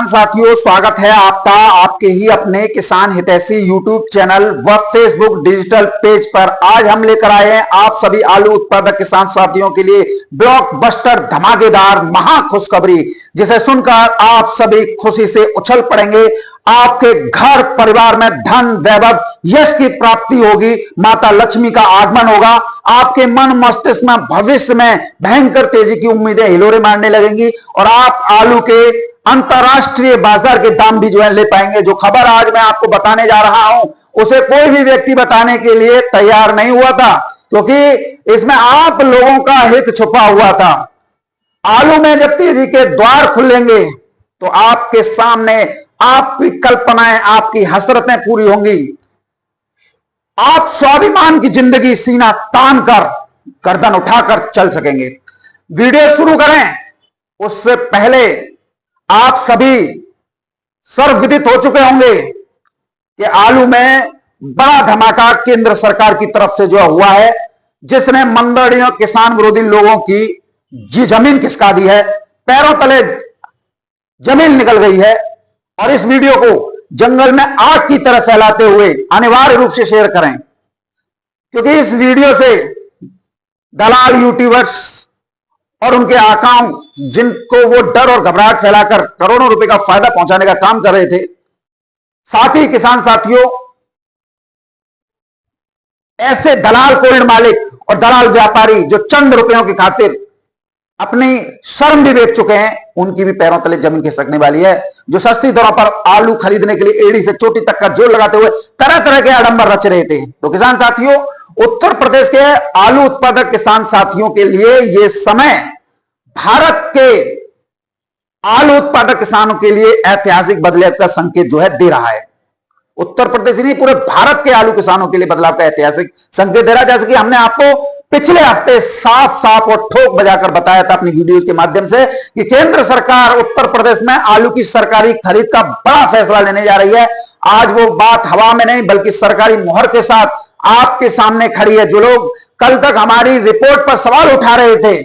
साथियों, स्वागत है आपका आपके ही अपने किसान हितैषी यूट्यूब चैनल व फेसबुक डिजिटल पेज पर। आज हम लेकर आए हैं आप सभी आलू उत्पादक किसान साथियों के लिए ब्लॉकबस्टर धमाकेदार महा खुशखबरी, जिसे सुनकर आप सभी खुशी से उछल पड़ेंगे। आपके घर परिवार में धन वैभव यश की प्राप्ति होगी, माता लक्ष्मी का आगमन होगा। आपके मन मस्तिष्क में भविष्य में भयंकर तेजी की उम्मीदें हिलोरे मारने लगेंगी और आप आलू के अंतरराष्ट्रीय बाजार के दाम भी जो है ले पाएंगे। जो खबर आज मैं आपको बताने जा रहा हूं उसे कोई भी व्यक्ति बताने के लिए तैयार नहीं हुआ था, क्योंकि इसमें आप लोगों का हित छुपा हुआ था। आलू में जब तेजी के द्वार खुलेंगे तो आपके सामने आपकी कल्पनाएं, आपकी हसरतें पूरी होंगी। आप स्वाभिमान की जिंदगी सीना तान कर गर्दन उठाकर चल सकेंगे। वीडियो शुरू करें उससे पहले आप सभी सर्वविदित हो चुके होंगे कि आलू में बड़ा धमाका केंद्र सरकार की तरफ से जो हुआ है, जिसने मंदड़ियों किसान विरोधी लोगों की जमीन खिसका दी है, पैरों तले जमीन निकल गई है। और इस वीडियो को जंगल में आग की तरह फैलाते हुए अनिवार्य रूप से शेयर करें, क्योंकि इस वीडियो से दलाल यूट्यूबर्स और उनके आकाओं, जिनको वो डर और घबराहट फैलाकर करोड़ों रुपए का फायदा पहुंचाने का काम कर रहे थे, साथ ही किसान साथियों, ऐसे दलाल कोल्ड मालिक और दलाल व्यापारी जो चंद रुपयों की खातिर अपनी शर्म भी बेच चुके हैं, उनकी भी पैरों तले जमीन खिसकने वाली है। जो सस्ती दरों पर आलू खरीदने के लिए एड़ी से चोटी तक का जोर लगाते हुए तरह तरह के आडंबर रच रहे थे। तो किसान साथियों, उत्तर प्रदेश के आलू उत्पादक किसान साथियों के लिए यह समय भारत के आलू उत्पादक किसानों के लिए ऐतिहासिक बदलाव का संकेत जो है दे रहा है। उत्तर प्रदेश नहीं, पूरे भारत के आलू किसानों के लिए बदलाव का ऐतिहासिक संकेत दे रहा है। जैसे कि हमने आपको पिछले हफ्ते साफ साफ और ठोक बजाकर बताया था अपनी वीडियोस के माध्यम से कि केंद्र सरकार उत्तर प्रदेश में आलू की सरकारी खरीद का बड़ा फैसला लेने जा रही है। आज वो बात हवा में नहीं बल्कि सरकारी मुहर के साथ आपके सामने खड़ी है। जो लोग कल तक हमारी रिपोर्ट पर सवाल उठा रहे थे,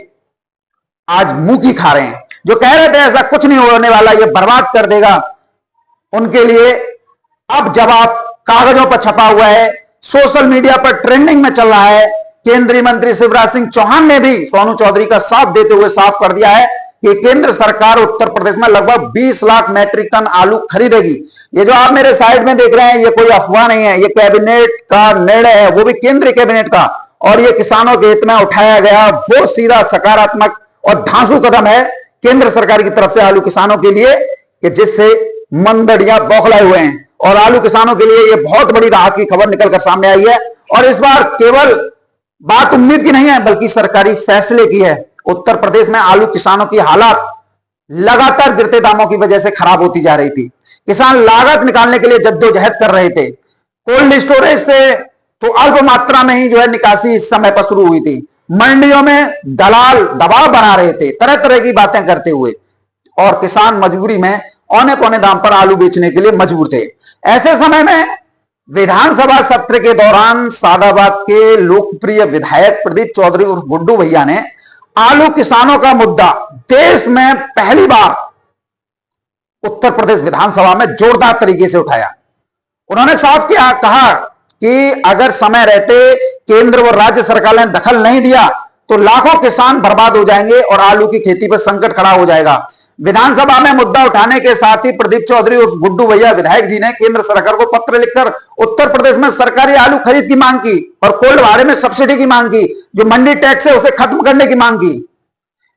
आज मुंह की खा रहे हैं। जो कह रहे थे ऐसा कुछ नहीं होने वाला, ये बर्बाद कर देगा, उनके लिए अब जवाब कागजों पर छपा हुआ है, सोशल मीडिया पर ट्रेंडिंग में चल रहा है। केंद्रीय मंत्री शिवराज सिंह चौहान ने भी सोनू चौधरी का साथ देते हुए साफ कर दिया है कि केंद्र सरकार उत्तर प्रदेश में लगभग 20 लाख मैट्रिक टन आलू खरीदेगी। ये जो आप मेरे साइड में देख रहे हैं, ये कोई अफवाह नहीं है, ये कैबिनेट का निर्णय है, वो भी केंद्रीय कैबिनेट का। और ये किसानों के हित में उठाया गया वो सीधा सकारात्मक और धांसू कदम है केंद्र सरकार की तरफ से आलू किसानों के लिए, कि जिससे मंदड़ियां बौखलाए हुए हैं। और आलू किसानों के लिए यह बहुत बड़ी राहत की खबर निकलकर सामने आई है। और इस बार केवल बात उम्मीद की नहीं है बल्कि सरकारी फैसले की है। उत्तर प्रदेश में आलू किसानों की हालत लगातार गिरते दामों की वजह से खराब होती जा रही थी। किसान लागत निकालने के लिए जद्दोजहद कर रहे थे। कोल्ड स्टोरेज से तो अल्प मात्रा में ही जो है निकासी इस समय पर शुरू हुई थी। मंडियों में दलाल दबाव बना रहे थे तरह तरह की बातें करते हुए, और किसान मजबूरी में औने पौने दाम पर आलू बेचने के लिए मजबूर थे। ऐसे समय में विधानसभा सत्र के दौरान सादाबाद के लोकप्रिय विधायक प्रदीप चौधरी उर्फ गुड्डू भैया ने आलू किसानों का मुद्दा देश में पहली बार उत्तर प्रदेश विधानसभा में जोरदार तरीके से उठाया। उन्होंने साफ किया, कहा कि अगर समय रहते केंद्र और राज्य सरकार ने दखल नहीं दिया तो लाखों किसान बर्बाद हो जाएंगे और आलू की खेती पर संकट खड़ा हो जाएगा। विधानसभा में मुद्दा उठाने के साथ ही प्रदीप चौधरी और गुड्डू भैया विधायक जी ने केंद्र सरकार को पत्र लिखकर उत्तर प्रदेश में सरकारी आलू खरीद की मांग की और कोल्ड भाड़े में सब्सिडी की मांग की, जो मंडी टैक्स है उसे खत्म करने की मांग की।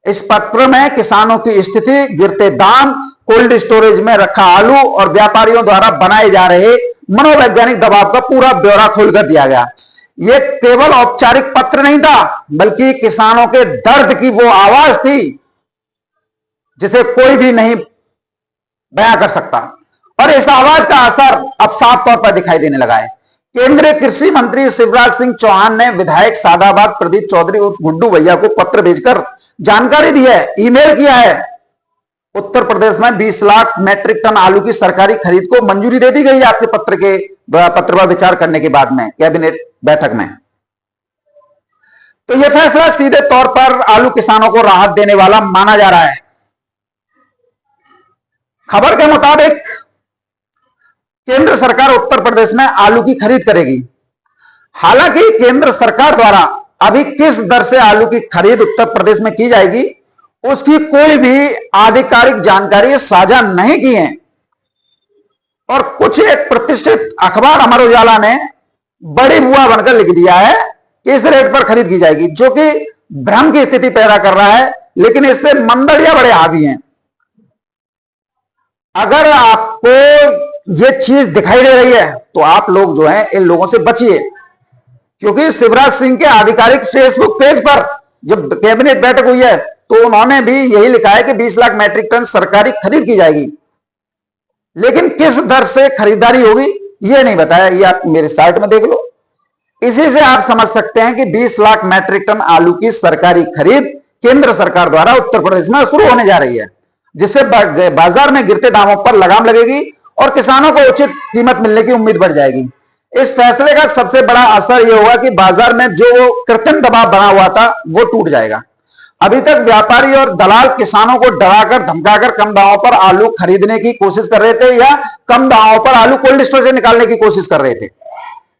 इस पत्र में किसानों की स्थिति, गिरते दाम, कोल्ड स्टोरेज में रखा आलू और व्यापारियों द्वारा बनाए जा रहे मनोवैज्ञानिक दबाव का पूरा ब्यौरा खोलकर दिया गया। यह केवल औपचारिक पत्र नहीं था बल्कि किसानों के दर्द की वो आवाज थी जिसे कोई भी नहीं बयां कर सकता। और इस आवाज का असर अब साफ तौर पर दिखाई देने लगा है। केंद्रीय कृषि मंत्री शिवराज सिंह चौहान ने विधायक सादाबाद प्रदीप चौधरी उर्फ गुड्डू भैया को पत्र भेजकर जानकारी दी है, ईमेल किया है। उत्तर प्रदेश में 20 लाख मैट्रिक टन आलू की सरकारी खरीद को मंजूरी दे दी गई है आपके पत्र पर विचार करने के बाद में कैबिनेट बैठक में। तो यह फैसला सीधे तौर पर आलू किसानों को राहत देने वाला माना जा रहा है। खबर के मुताबिक केंद्र सरकार उत्तर प्रदेश में आलू की खरीद करेगी। हालांकि केंद्र सरकार द्वारा अभी किस दर से आलू की खरीद उत्तर प्रदेश में की जाएगी उसकी कोई भी आधिकारिक जानकारी साझा नहीं की है। और कुछ एक प्रतिष्ठित अखबार अमर उजाला ने बड़ी बुआ बनकर लिख दिया है कि इस रेट पर खरीद की जाएगी, जो कि भ्रम की स्थिति पैदा कर रहा है। लेकिन इससे मंदड़िया बड़े हावी हैं। अगर आपको ये चीज दिखाई दे रही है तो आप लोग जो है इन लोगों से बचिए, क्योंकि शिवराज सिंह के आधिकारिक फेसबुक पेज पर जब कैबिनेट बैठक हुई है तो उन्होंने भी यही लिखा है कि 20 लाख मैट्रिक टन सरकारी खरीद की जाएगी। लेकिन किस दर से खरीदारी होगी यह नहीं बताया। ये आप मेरे साइट में देख लो। इसी से आप समझ सकते हैं कि 20 लाख मैट्रिक टन आलू की सरकारी खरीद केंद्र सरकार द्वारा उत्तर प्रदेश में शुरू होने जा रही है, जिससे बाजार में गिरते दामों पर लगाम लगेगी और किसानों को उचित कीमत मिलने की उम्मीद बढ़ जाएगी। इस फैसले का सबसे बड़ा असर यह होगा कि बाजार में जो कृत्रिम दबाव बना हुआ था वो टूट जाएगा। अभी तक व्यापारी और दलाल किसानों को डराकर धमकाकर कम दामों पर आलू खरीदने की कोशिश कर रहे थे, या कम दामों पर आलू कोल्ड स्टोर से निकालने की कोशिश कर रहे थे,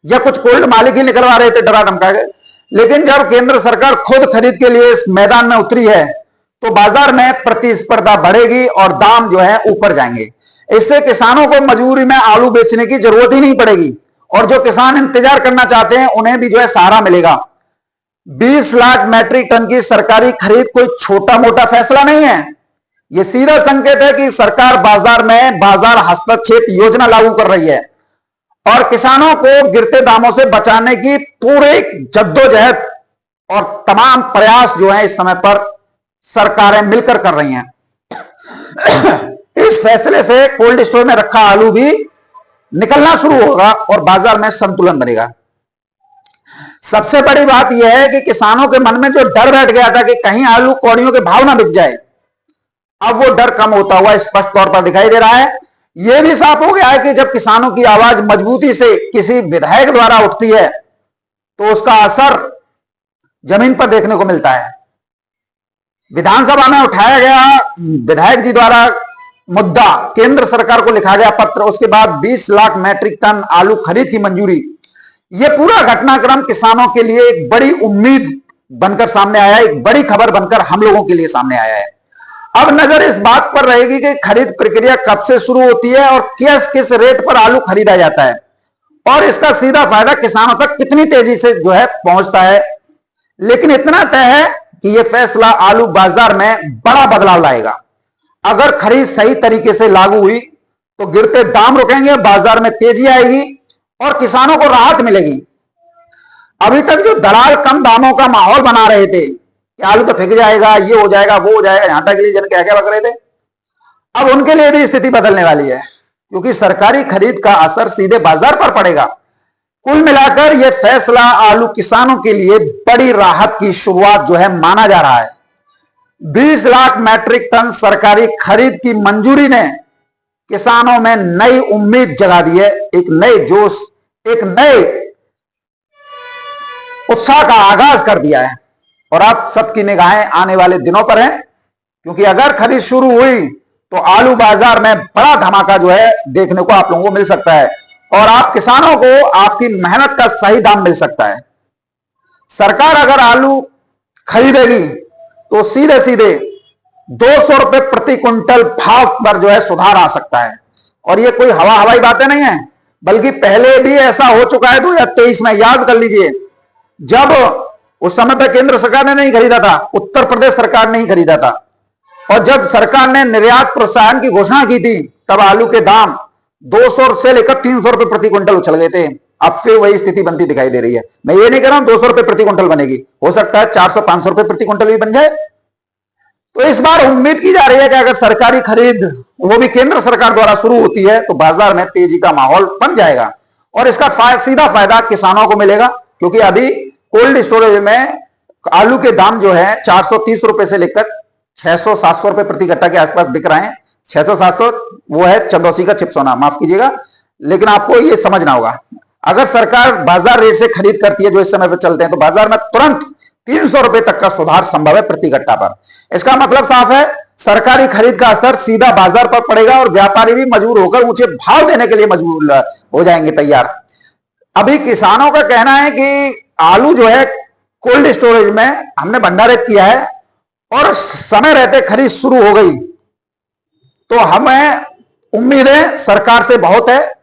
या कुछ कोल्ड मालिक ही निकलवा रहे थे डरा धमका के। लेकिन जब केंद्र सरकार खुद खरीद के लिए इस मैदान में उतरी है तो बाजार में प्रतिस्पर्धा बढ़ेगी और दाम जो है ऊपर जाएंगे। इससे किसानों को मजबूरी में आलू बेचने की जरूरत ही नहीं पड़ेगी और जो किसान इंतजार करना चाहते हैं उन्हें भी जो है सहारा मिलेगा। 20 लाख मैट्रिक टन की सरकारी खरीद कोई छोटा मोटा फैसला नहीं है। यह सीधा संकेत है कि सरकार बाजार में बाजार हस्तक्षेप योजना लागू कर रही है और किसानों को गिरते दामों से बचाने की पूरी जद्दोजहद और तमाम प्रयास जो है इस समय पर सरकारें मिलकर कर रही हैं। इस फैसले से कोल्ड स्टोर में रखा आलू भी निकलना शुरू होगा और बाजार में संतुलन बनेगा। सबसे बड़ी बात यह है कि किसानों के मन में जो डर बैठ गया था कि कहीं आलू कौड़ियों के भाव ना बिक जाए, अब वो डर कम होता हुआ स्पष्ट तौर पर दिखाई दे रहा है। यह भी साफ हो गया है कि जब किसानों की आवाज मजबूती से किसी विधायक द्वारा उठती है तो उसका असर जमीन पर देखने को मिलता है। विधानसभा में उठाया गया विधायक जी द्वारा मुद्दा, केंद्र सरकार को लिखा गया पत्र, उसके बाद 20 लाख मैट्रिक टन आलू खरीद की मंजूरी, यह पूरा घटनाक्रम किसानों के लिए एक बड़ी उम्मीद बनकर सामने आया है, एक बड़ी खबर बनकर हम लोगों के लिए सामने आया है। अब नजर इस बात पर रहेगी कि खरीद प्रक्रिया कब से शुरू होती है और किस रेट पर आलू खरीदा जाता है और इसका सीधा फायदा किसानों तक कितनी तेजी से जो है पहुंचता है। लेकिन इतना तय है कि यह फैसला आलू बाजार में बड़ा बदलाव लाएगा। अगर खरीद सही तरीके से लागू हुई तो गिरते दाम रुकेंगे, बाजार में तेजी आएगी और किसानों को राहत मिलेगी। अभी तक जो दलाल कम दामों का माहौल बना रहे थे कि आलू तो फेंक जाएगा, ये हो जाएगा, वो हो जाएगा, यहां तक के लिए जन क्या क्या बक रहे थे, अब उनके लिए भी स्थिति बदलने वाली है, क्योंकि सरकारी खरीद का असर सीधे बाजार पर पड़ेगा। कुल मिलाकर यह फैसला आलू किसानों के लिए बड़ी राहत की शुरुआत जो है माना जा रहा है। 20 लाख मैट्रिक टन सरकारी खरीद की मंजूरी ने किसानों में नई उम्मीद जगा दी है, एक नए जोश, एक नए उत्साह का आगाज कर दिया है। और आप सबकी निगाहें आने वाले दिनों पर हैं, क्योंकि अगर खरीद शुरू हुई तो आलू बाजार में बड़ा धमाका जो है देखने को आप लोगों को मिल सकता है और आप किसानों को आपकी मेहनत का सही दाम मिल सकता है। सरकार अगर आलू खरीदेगी तो सीधे सीधे 200 रुपए प्रति क्विंटल भाव पर जो है सुधार आ सकता है। और ये कोई हवाई बातें नहीं है, बल्कि पहले भी ऐसा हो चुका है 2023 में। याद कर लीजिए, जब उस समय पर केंद्र सरकार ने नहीं खरीदा था, उत्तर प्रदेश सरकार ने ही खरीदा था, और जब सरकार ने निर्यात प्रोत्साहन की घोषणा की थी तब आलू के दाम 200 से लेकर 300 रुपए प्रति क्विंटल उछल गए थे। अब फिर वही स्थिति बनती दिखाई दे रही है। मैं ये नहीं कह रहा हूं 200 रुपए प्रति क्विंटल बनेगी, हो सकता है 400-500 रुपए प्रति क्विंटल भी बन जाए। तो इस बार उम्मीद की जा रही है कि अगर सरकारी खरीद वो भी केंद्र सरकार द्वारा शुरू होती है तो बाजार में तेजी का माहौल बन जाएगा और इसका सीधा फायदा किसानों को मिलेगा, क्योंकि अभी कोल्ड स्टोरेज में आलू के दाम जो है 430 रुपए से लेकर 600-700 रुपए प्रति कट्टा के आसपास बिक रहे हैं। 600-700 वो है चंदौसी का चिपसोना, माफ कीजिएगा, लेकिन आपको ये समझना होगा, अगर सरकार बाजार रेट से खरीद करती है जो इस समय पर चलते हैं तो बाजार में तुरंत 300 रुपए तक का सुधार संभव है प्रति कट्टा पर। इसका मतलब साफ है, सरकारी खरीद का असर सीधा बाजार पर पड़ेगा और व्यापारी भी मजबूर होकर ऊंचे भाव देने के लिए मजबूर हो जाएंगे तैयार। अभी किसानों का कहना है कि आलू जो है कोल्ड स्टोरेज में हमने भंडारित किया है और समय रहते खरीद शुरू हो गई, तो हमें उम्मीदें सरकार से बहुत है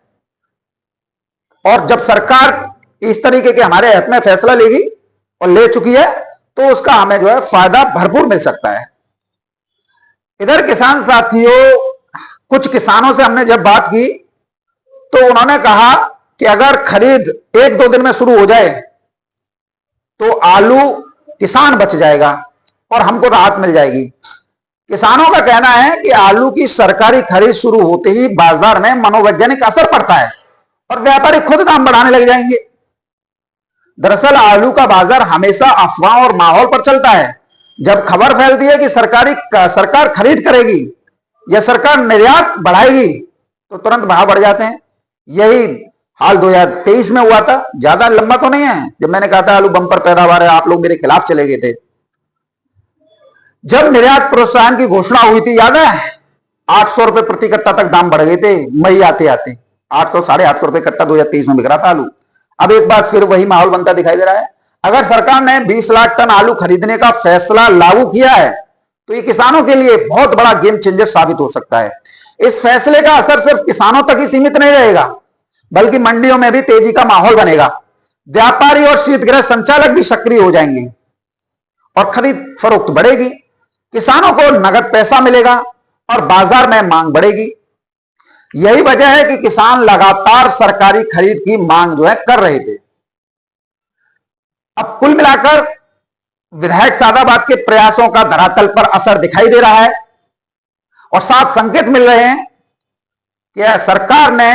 और जब सरकार इस तरीके के हमारे हित में फैसला लेगी और ले चुकी है तो उसका हमें जो है फायदा भरपूर मिल सकता है। इधर किसान साथियों, कुछ किसानों से हमने जब बात की तो उन्होंने कहा कि अगर खरीद 1-2 दिन में शुरू हो जाए तो आलू किसान बच जाएगा और हमको राहत मिल जाएगी। किसानों का कहना है कि आलू की सरकारी खरीद शुरू होते ही बाजार में मनोवैज्ञानिक असर पड़ता है और व्यापारी खुद दाम बढ़ाने लग जाएंगे। दरअसल आलू का बाजार हमेशा अफवाह और माहौल पर चलता है। जब खबर फैलती है कि सरकार खरीद करेगी या सरकार निर्यात बढ़ाएगी तो तुरंत भाव बढ़ जाते हैं। यही हाल 2023 में हुआ था, ज्यादा लंबा तो नहीं है, जब मैंने कहा था आलू बम्पर पैदावार है, आप लोग मेरे खिलाफ चले गए थे। जब निर्यात प्रोत्साहन की घोषणा हुई थी, याद है, 800 रुपए प्रति कट्टा तक दाम बढ़ गए थे। मई आते आते 800 साढ़े 800 रुपए कट्टा 2023 में बिक रहा था आलू। अब एक बार फिर वही माहौल बनता दिखाई दे रहा है। अगर सरकार ने 20 लाख टन आलू खरीदने का फैसला लागू किया है तो ये किसानों के लिए बहुत बड़ा गेम चेंजर साबित हो सकता है। इस फैसले का असर सिर्फ किसानों तक ही सीमित नहीं रहेगा, बल्कि मंडियों में भी तेजी का माहौल बनेगा। व्यापारी और शीतगृह संचालक भी सक्रिय हो जाएंगे और खरीद फरोख्त बढ़ेगी। किसानों को नगद पैसा मिलेगा और बाजार में मांग बढ़ेगी। यही वजह है कि किसान लगातार सरकारी खरीद की मांग जो है कर रहे थे। अब कुल मिलाकर विधायक सादाबाद के प्रयासों का धरातल पर असर दिखाई दे रहा है और साफ संकेत मिल रहे हैं कि सरकार ने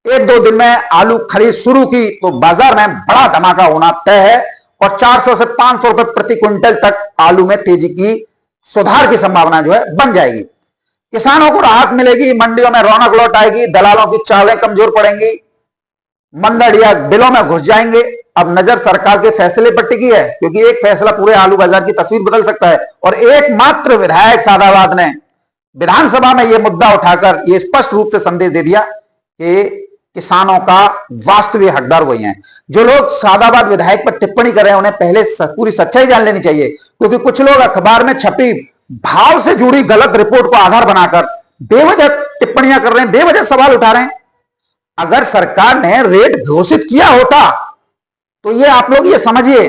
1-2 दिन में आलू खरीद शुरू की तो बाजार में बड़ा धमाका होना तय है और 400 से 500 रुपए प्रति क्विंटल तक आलू में तेजी की सुधार की संभावना जो है बन जाएगी। किसानों को राहत मिलेगी, मंडियों में रौनक लौट आएगी, दलालों की चालें कमजोर पड़ेंगी, मंदड़िया बिलों में घुस जाएंगे। अब नजर सरकार के फैसले पर टिकी है, क्योंकि एक फैसला पूरे आलू बाजार की तस्वीर बदल सकता है। और एकमात्र विधायक सादाबाद ने विधानसभा में यह मुद्दा उठाकर यह स्पष्ट रूप से संदेश दे दिया कि किसानों का वास्तविक हकदार वही हैं। जो लोग सादाबाद विधायक पर टिप्पणी कर रहे हैं उन्हें पहले पूरी सच्चाई जान लेनी चाहिए, क्योंकि कुछ लोग अखबार में छपी भाव से जुड़ी गलत रिपोर्ट को आधार बनाकर बेवजह टिप्पणियां कर रहे हैं, बेवजह सवाल उठा रहे हैं। अगर सरकार ने रेट घोषित किया होता तो ये आप लोग ये समझिए,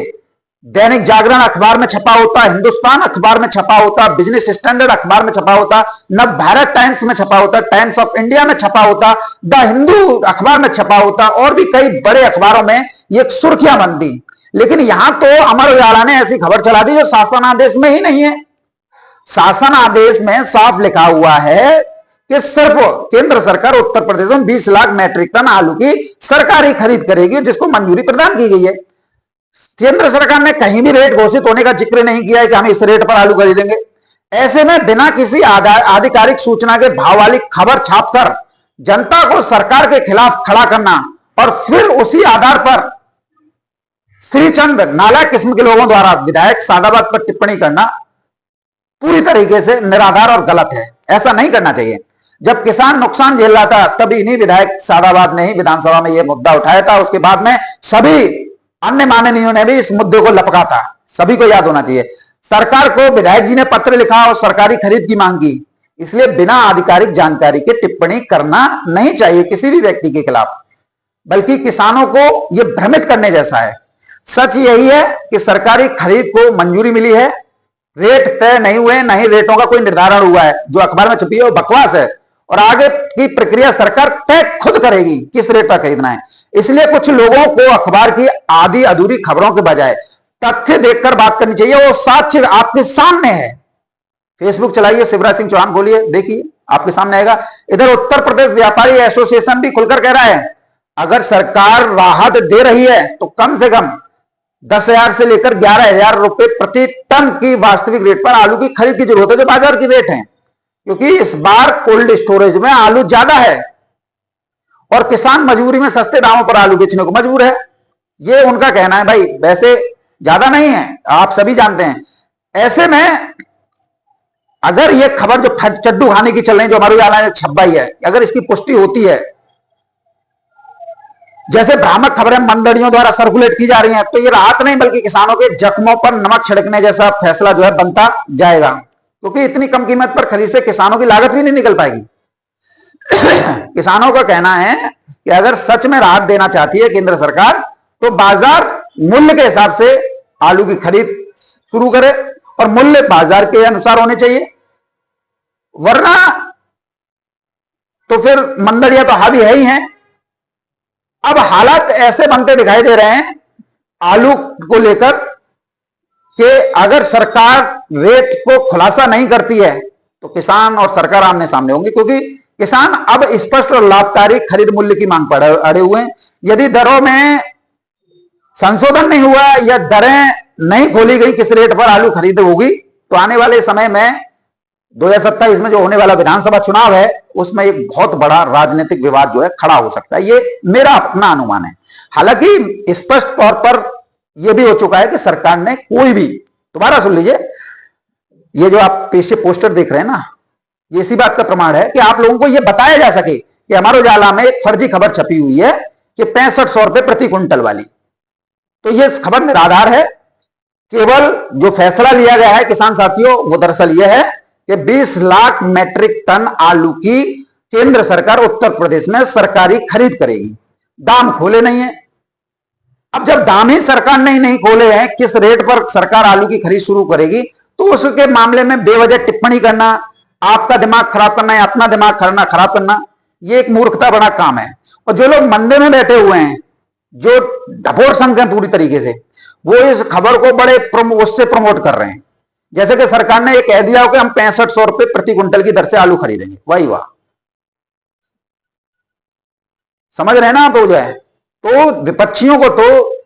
दैनिक जागरण अखबार में छपा होता, हिंदुस्तान अखबार में छपा होता, बिजनेस स्टैंडर्ड अखबार में छपा होता, नव भारत टाइम्स में छपा होता, टाइम्स ऑफ इंडिया में छपा होता, द हिंदू अखबार में छपा होता और भी कई बड़े अखबारों में ये सुर्खियां बनती। लेकिन यहां तो अमर उजाला ने ऐसी खबर चला दी जो शासनादेश में ही नहीं है। शासन आदेश में साफ लिखा हुआ है कि सिर्फ केंद्र सरकार उत्तर प्रदेश में 20 लाख मैट्रिक टन आलू की सरकारी खरीद करेगी, जिसको मंजूरी प्रदान की गई है। केंद्र सरकार ने कहीं भी रेट घोषित होने का जिक्र नहीं किया है कि हम इस रेट पर आलू खरीदेंगे। ऐसे में बिना किसी आधिकारिक सूचना के भाव वाली खबर छापकर जनता को सरकार के खिलाफ खड़ा करना और फिर उसी आधार पर श्रीचंद नालायक किस्म के लोगों द्वारा विधायक सादाबाद पर टिप्पणी करना पूरी तरीके से निराधार और गलत है। ऐसा नहीं करना चाहिए। जब किसान नुकसान झेल रहा था तभी इन्हीं विधायक सादाबाद ने ही विधानसभा में यह मुद्दा उठाया था। उसके बाद में सभी अन्य माननीयों ने भी इस मुद्दे को लपका था। सभी को याद होना चाहिए, सरकार को विधायक जी ने पत्र लिखा और सरकारी खरीद की मांग की। इसलिए बिना आधिकारिक जानकारी के टिप्पणी करना नहीं चाहिए किसी भी व्यक्ति के खिलाफ, बल्कि किसानों को यह भ्रमित करने जैसा है। सच यही है कि सरकारी खरीद को मंजूरी मिली है, रेट तय नहीं हुए, न ही रेटों का कोई निर्धारण हुआ है। जो अखबार में छपी है वो बकवास है और आगे की प्रक्रिया सरकार तय खुद करेगी किस रेट पर खरीदना है। इसलिए कुछ लोगों को अखबार की आधी अधूरी खबरों के बजाय तथ्य देखकर बात करनी चाहिए। वो साक्ष्य आपके सामने है। फेसबुक चलाइए, शिवराज सिंह चौहान बोलिए, देखिए आपके सामने आएगा। इधर उत्तर प्रदेश व्यापारी एसोसिएशन भी खुलकर कह रहा है अगर सरकार राहत दे रही है तो कम से कम 10,000 से लेकर 11,000 रुपए प्रति टन की वास्तविक रेट पर आलू की खरीद की जरूरत है, जो बाजार की रेट है। क्योंकि इस बार कोल्ड स्टोरेज में आलू ज्यादा है और किसान मजबूरी में सस्ते दामों पर आलू बेचने को मजबूर है। ये उनका कहना है। भाई वैसे ज्यादा नहीं है, आप सभी जानते हैं। ऐसे में अगर ये खबर जो चड्डू खाने की चल रही, जो हमारे उजाला ने छपाई है, अगर इसकी पुष्टि होती है, जैसे भ्रामक खबरें मंडलियों द्वारा सर्कुलेट की जा रही हैं, तो ये राहत नहीं बल्कि किसानों के जख्मों पर नमक छिड़कने जैसा फैसला जो है बनता जाएगा, क्योंकि इतनी कम कीमत पर खरीद से किसानों की लागत भी नहीं निकल पाएगी। किसानों का कहना है कि अगर सच में राहत देना चाहती है केंद्र सरकार, तो बाजार मूल्य के हिसाब से आलू की खरीद शुरू करे और मूल्य बाजार के अनुसार होने चाहिए, वरना तो फिर मंडलियां तो हावी है ही हैं। अब हालात ऐसे बनते दिखाई दे रहे हैं आलू को लेकर कि अगर सरकार रेट को खुलासा नहीं करती है तो किसान और सरकार आमने सामने होंगे, क्योंकि किसान अब स्पष्ट और लाभकारी खरीद मूल्य की मांग पर अड़े हुए हैं। यदि दरों में संशोधन नहीं हुआ या दरें नहीं खोली गई किस रेट पर आलू खरीद होगी, तो आने वाले समय में 2027 में जो होने वाला विधानसभा चुनाव है उसमें एक बहुत बड़ा राजनीतिक विवाद जो है खड़ा हो सकता है। ये मेरा अपना अनुमान है। हालांकि स्पष्ट तौर पर यह भी हो चुका है कि सरकार ने कोई भी, दोबारा सुन लीजिए, ये जो आप पीछे पोस्टर देख रहे हैं ना, ये इसी बात का प्रमाण है कि आप लोगों को यह बताया जा सके कि हमारे उजाला में एक फर्जी खबर छपी हुई है कि 6500 रुपए प्रति क्विंटल वाली। तो यह खबर निराधार है। केवल जो फैसला लिया गया है किसान साथियों, वो दरअसल यह है कि 20 लाख मैट्रिक टन आलू की केंद्र सरकार उत्तर प्रदेश में सरकारी खरीद करेगी। दाम खोले नहीं है। अब जब दाम ही सरकार ने नहीं खोले हैं, किस रेट पर सरकार आलू की खरीद शुरू करेगी, तो उसके मामले में बेवजह टिप्पणी करना, आपका दिमाग खराब करना या अपना दिमाग खराब करना, यह एक मूर्खता बड़ा काम है। और जो लोग मंदिर में बैठे हुए हैं, जो ढपोर संघ है पूरी तरीके से, वो इस खबर को बड़े उससे प्रमोट कर रहे हैं, जैसे कि सरकार ने यह कह दिया हो कि हम 6500 रुपए प्रति क्विंटल की दर से आलू खरीदेंगे। वाही वाह, समझ रहे हैं ना आप जो है। तो विपक्षियों को तो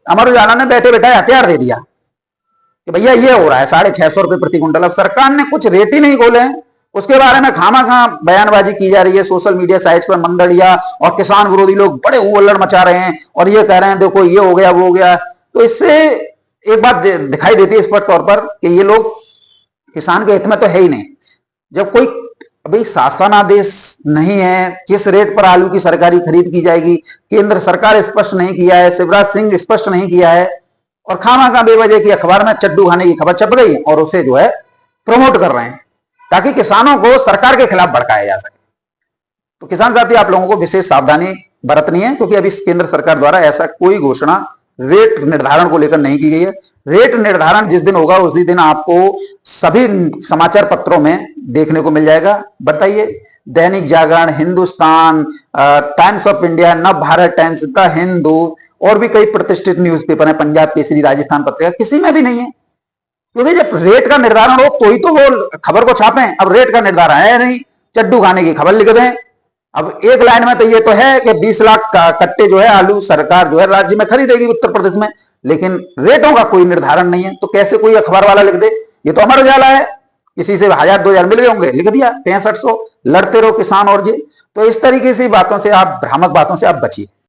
अमर उजाला ने बैठे बैठे हथियार दे दिया कि भैया ये हो रहा है 650 रुपए प्रति क्विंटल। अब सरकार ने कुछ रेट ही नहीं खोले हैं, उसके बारे में खामा बयानबाजी की जा रही है सोशल मीडिया साइट्स पर। मंडलियां और किसान विरोधी लोग बड़े हुल्लड़ मचा रहे हैं और ये कह रहे हैं देखो ये हो गया वो हो गया। तो इससे एक बात दिखाई देती है स्पष्ट तौर पर कि ये लोग किसान के हित में तो है ही नहीं। जब कोई अभी शासन आदेश नहीं है किस रेट पर आलू की सरकारी खरीद की जाएगी, केंद्र सरकार स्पष्ट नहीं किया है, शिवराज सिंह स्पष्ट नहीं किया है, और खामा बेवजह की अखबार में चड्डू खाने की खबर छप गई और उसे जो है प्रमोट कर रहे हैं ताकि किसानों को सरकार के खिलाफ भड़काया जा सके। तो किसान साथी आप लोगों को विशेष सावधानी बरतनी है, क्योंकि अभी केंद्र सरकार द्वारा ऐसा कोई घोषणा रेट निर्धारण को लेकर नहीं की गई है। रेट निर्धारण जिस दिन होगा उसी दिन आपको सभी समाचार पत्रों में देखने को मिल जाएगा। बताइए, Dainik Jagran, Hindustan, times of India, नव भारत टाइम्स, द हिंदू और भी कई प्रतिष्ठित न्यूज़पेपर हैं, पंजाब केसरी, राजस्थान पत्रिका, किसी में भी नहीं है। क्योंकि जब रेट का निर्धारण हो तो ही तो वो खबर को छापें। अब रेट का निर्धारण है नहीं, चड्डू खाने की खबर लिख दें। अब एक लाइन में तो ये तो है कि 20 लाख कट्टे जो है आलू सरकार जो है राज्य में खरीदेगी उत्तर प्रदेश में, लेकिन रेटों का कोई निर्धारण नहीं है। तो कैसे कोई अखबार वाला लिख दे ये तो अमर उजाला है, किसी से 1000-2000 मिल गए होंगे, लिख दिया 6500, लड़ते रहो किसान और जी। तो इस तरीके से बातों से आप, भ्रामक बातों से आप बचिए।